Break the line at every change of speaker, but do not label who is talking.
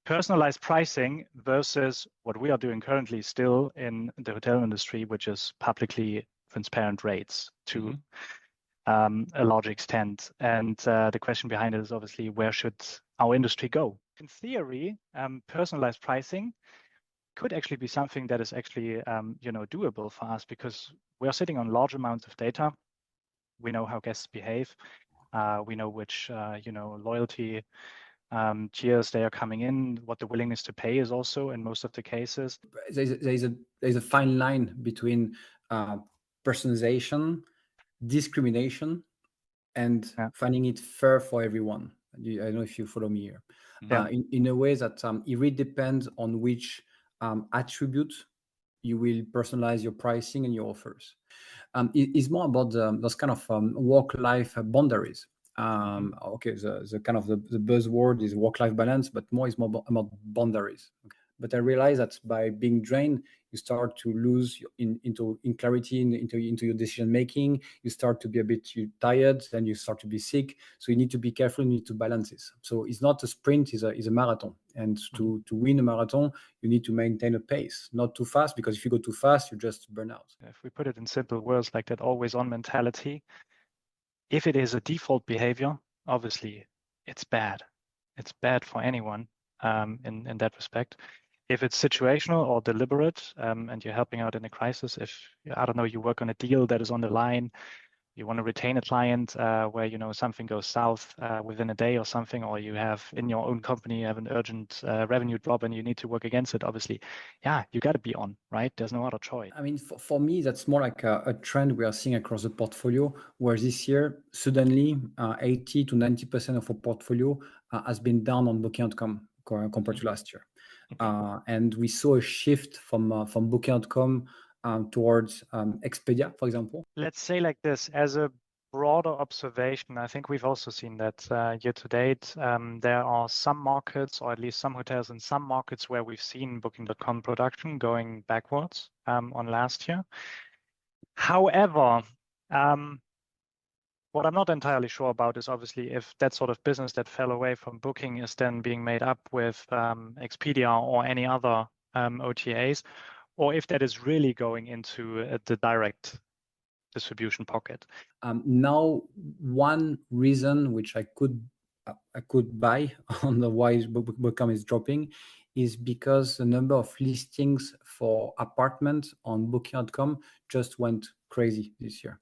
personalized pricing versus what we are doing currently still in the hotel industry, which is publicly transparent rates to a large extent. And the question behind it is obviously, where should our industry go? In theory, personalized pricing could actually be something that is actually doable for us, because we are sitting on large amounts of data. We know how guests behave. We know which loyalty tiers they are coming in, what the willingness to pay is also in most of the cases.
There's a fine line between personalization, discrimination, and finding it fair for everyone. I don't know if you follow me here. In a way that it really depends on which attribute you will personalize your pricing and your offers. It's more about those kind of work-life boundaries. Okay, the kind of the buzzword is work-life balance, but more is more about boundaries. Okay. But I realize that by being drained, you start to lose in clarity into your decision making. You start to be a bit tired, then you start to be sick. So you need to be careful. You need to balance this. So it's not a sprint; it's a marathon. And to win a marathon, you need to maintain a pace, not too fast, because if you go too fast, you just burn out.
If we put it in simple words, like that always-on mentality, if it is a default behavior, obviously it's bad. It's bad for anyone in that respect. If it's situational or deliberate, and you're helping out in a crisis, if, I don't know, you work on a deal that is on the line, you want to retain a client where, something goes south within a day or something, or you have in your own company, you have an urgent revenue drop and you need to work against it, obviously, you got to be on, right? There's no other choice.
I mean, for me, that's more like a trend we are seeing across the portfolio, where this year, suddenly 80 to 90% of our portfolio has been down on Booking.com compared to last year. And we saw a shift from Booking.com towards Expedia, for example.
Let's say like this, as a broader observation, I think we've also seen that year to date, there are some markets, or at least some hotels in some markets, where we've seen Booking.com production going backwards on last year. However, what I'm not entirely sure about is obviously if that sort of business that fell away from Booking is then being made up with Expedia or any other OTAs, or if that is really going into the direct distribution pocket.
Now, one reason which I could buy on the why Booking is dropping is because the number of listings for apartments on Booking.com just went crazy this year.